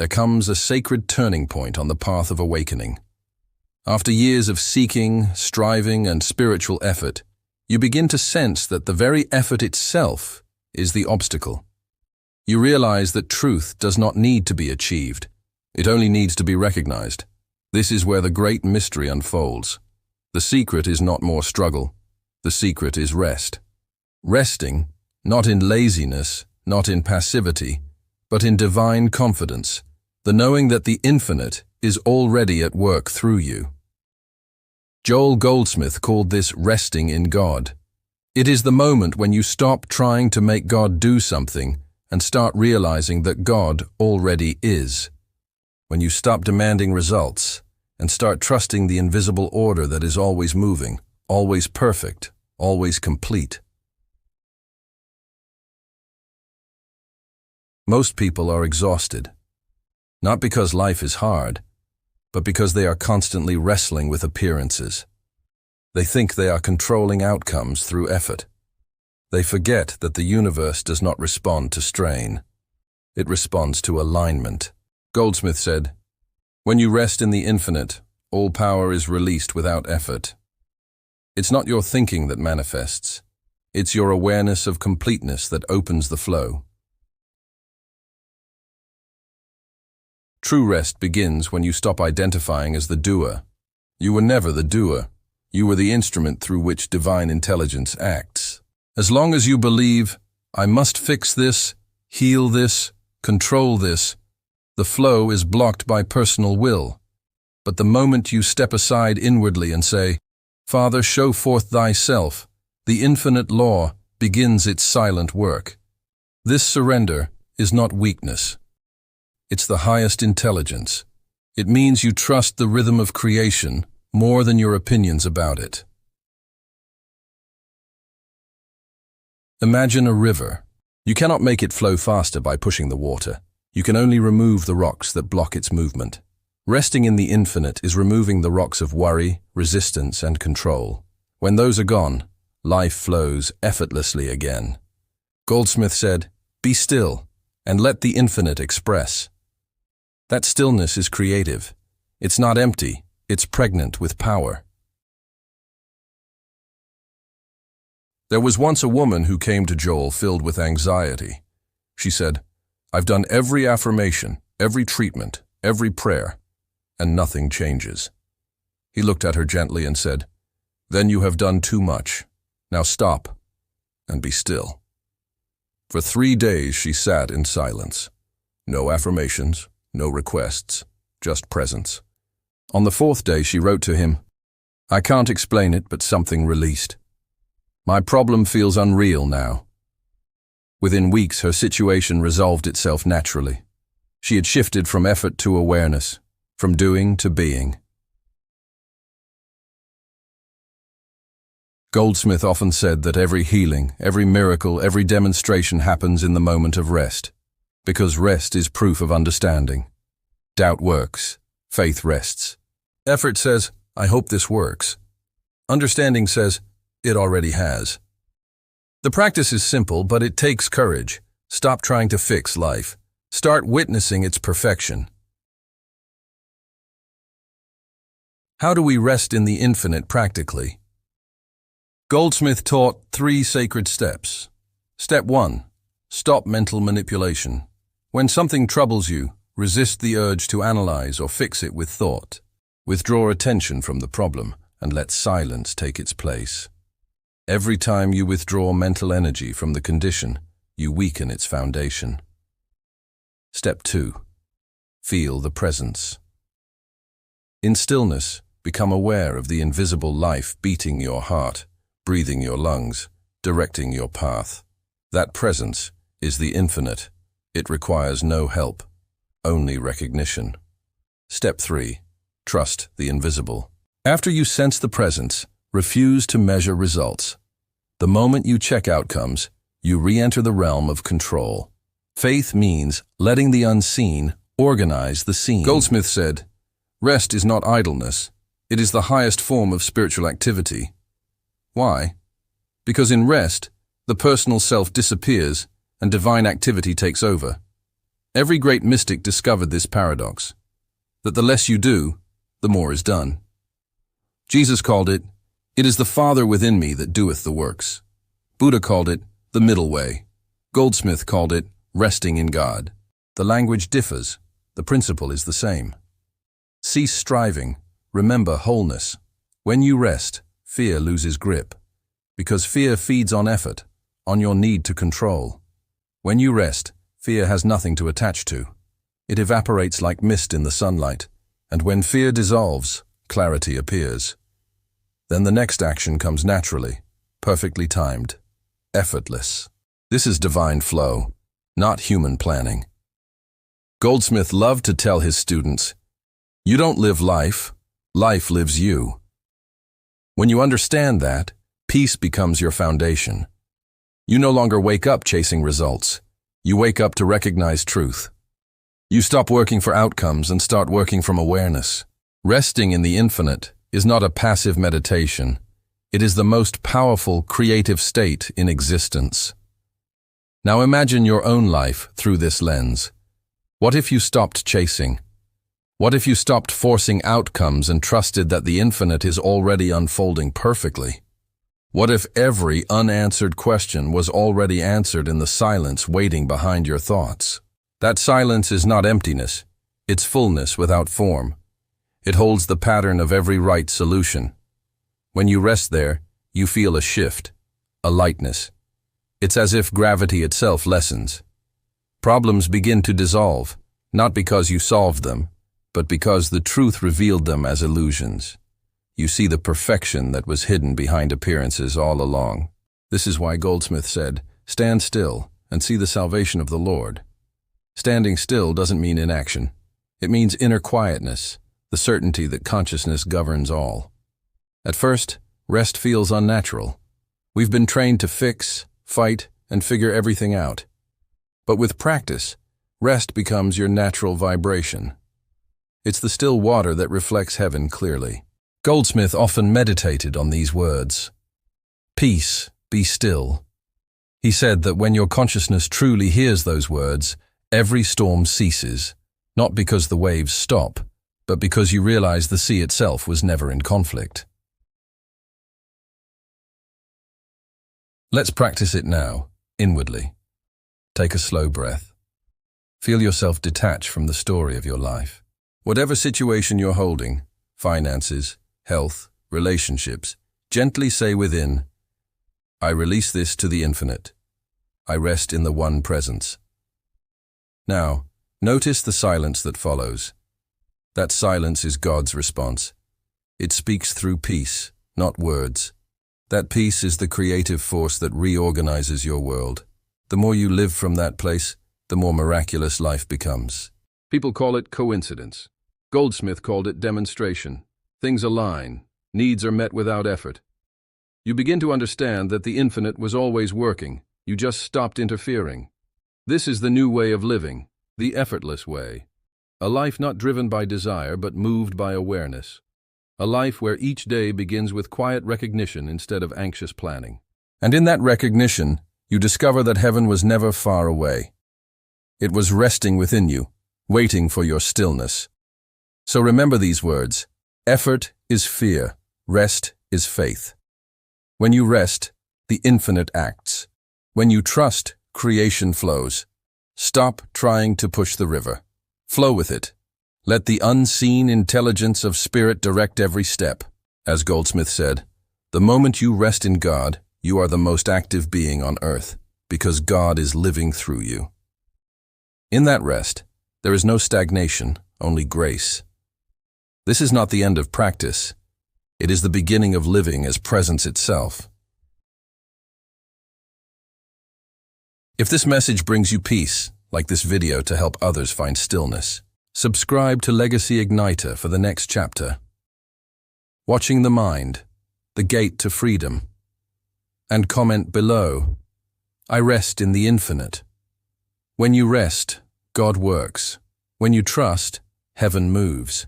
there comes a sacred turning point on the path of awakening. After years of seeking, striving, and spiritual effort, you begin to sense that the very effort itself is the obstacle. You realize that truth does not need to be achieved. It only needs to be recognized. This is where the great mystery unfolds. The secret is not more struggle. The secret is rest. Resting, not in laziness, not in passivity, but in divine confidence, the knowing that the infinite is already at work through you. Joel Goldsmith called this resting in God. It is the moment when you stop trying to make God do something and start realizing that God already is. When you stop demanding results and start trusting the invisible order that is always moving, always perfect, always complete. Most people are exhausted, not because life is hard, but because they are constantly wrestling with appearances. They think they are controlling outcomes through effort. They forget that the universe does not respond to strain. It responds to alignment. Goldsmith said, "When you rest in the infinite, all power is released without effort. It's not your thinking that manifests. It's your awareness of completeness that opens the flow." True rest begins when you stop identifying as the doer. You were never the doer. You were the instrument through which divine intelligence acts. As long as you believe, "I must fix this, heal this, control this," the flow is blocked by personal will. But the moment you step aside inwardly and say, "Father, show forth thyself," the infinite law begins its silent work. This surrender is not weakness. It's the highest intelligence. It means you trust the rhythm of creation more than your opinions about it. Imagine a river. You cannot make it flow faster by pushing the water. You can only remove the rocks that block its movement. Resting in the infinite is removing the rocks of worry, resistance, and control. When those are gone, life flows effortlessly again. Goldsmith said, "Be still and let the infinite express." That stillness is creative. It's not empty, it's pregnant with power. There was once a woman who came to Joel filled with anxiety. She said, "I've done every affirmation, every treatment, every prayer, and nothing changes." He looked at her gently and said, "Then you have done too much. Now stop and be still." For 3 days she sat in silence. No affirmations, no requests, just presence. On the 4th day she wrote to him, "I can't explain it, but something released. My problem feels unreal now." Within weeks her situation resolved itself naturally. She had shifted from effort to awareness, from doing to being. Goldsmith often said that every healing, every miracle, every demonstration happens in the moment of rest, because rest is proof of understanding. Doubt works, faith rests. Effort says, "I hope this works." Understanding says, "It already has." The practice is simple, but it takes courage. Stop trying to fix life. Start witnessing its perfection. How do we rest in the infinite practically? Goldsmith taught 3 sacred steps. Step 1. Stop mental manipulation. When something troubles you, resist the urge to analyze or fix it with thought. Withdraw attention from the problem and let silence take its place. Every time you withdraw mental energy from the condition, you weaken its foundation. Step 2. Feel the presence. In stillness, become aware of the invisible life beating your heart, breathing your lungs, directing your path. That presence is the infinite. It requires no help, only recognition. Step 3. Trust the invisible. After you sense the presence, refuse to measure results. The moment you check outcomes, you re-enter the realm of control. Faith means letting the unseen organize the seen. Goldsmith said, "Rest is not idleness. It is the highest form of spiritual activity." Why? Because in rest, the personal self disappears and divine activity takes over. Every great mystic discovered this paradox, that the less you do, the more is done. Jesus called it, "It is the Father within me that doeth the works." Buddha called it, "the middle way." Goldsmith called it, "resting in God." The language differs, the principle is the same. Cease striving, remember wholeness. When you rest, fear loses grip, because fear feeds on effort, on your need to control. When you rest, fear has nothing to attach to. It evaporates like mist in the sunlight, and when fear dissolves, clarity appears. Then the next action comes naturally, perfectly timed, effortless. This is divine flow, not human planning. Goldsmith loved to tell his students, "You don't live life, life lives you." When you understand that, peace becomes your foundation. You no longer wake up chasing results. You wake up to recognize truth. You stop working for outcomes and start working from awareness. Resting in the infinite is not a passive meditation. It is the most powerful creative state in existence. Now imagine your own life through this lens. What if you stopped chasing? What if you stopped forcing outcomes and trusted that the infinite is already unfolding perfectly? What if every unanswered question was already answered in the silence waiting behind your thoughts? That silence is not emptiness, it's fullness without form. It holds the pattern of every right solution. When you rest there, you feel a shift, a lightness. It's as if gravity itself lessens. Problems begin to dissolve, not because you solved them, but because the truth revealed them as illusions. You see the perfection that was hidden behind appearances all along. This is why Goldsmith said, "Stand still and see the salvation of the Lord." Standing still doesn't mean inaction. It means inner quietness, the certainty that consciousness governs all. At first, rest feels unnatural. We've been trained to fix, fight, and figure everything out. But with practice, rest becomes your natural vibration. It's the still water that reflects heaven clearly. Goldsmith often meditated on these words. Peace, be still. He said that when your consciousness truly hears those words, every storm ceases, not because the waves stop, but because you realize the sea itself was never in conflict. Let's practice it now, inwardly. Take a slow breath. Feel yourself detach from the story of your life. Whatever situation you're holding, finances, health, relationships, gently say within, "I release this to the infinite. I rest in the one presence." Now, notice the silence that follows. That silence is God's response. It speaks through peace, not words. That peace is the creative force that reorganizes your world. The more you live from that place, the more miraculous life becomes. People call it coincidence. Goldsmith called it demonstration. Things align. Needs are met without effort. You begin to understand that the infinite was always working. You just stopped interfering. This is the new way of living, the effortless way. A life not driven by desire but moved by awareness. A life where each day begins with quiet recognition instead of anxious planning. And in that recognition, you discover that heaven was never far away. It was resting within you, waiting for your stillness. So remember these words. Effort is fear. Rest is faith. When you rest, the infinite acts. When you trust, creation flows. Stop trying to push the river. Flow with it. Let the unseen intelligence of spirit direct every step. As Goldsmith said, the moment you rest in God, you are the most active being on earth, because God is living through you. In that rest, there is no stagnation, only grace. This is not the end of practice. It is the beginning of living as presence itself. If this message brings you peace, like this video to help others find stillness, subscribe to Legacy Igniter for the next chapter. Watching the Mind, the Gate to Freedom. And comment below, I rest in the infinite. When you rest, God works. When you trust, heaven moves.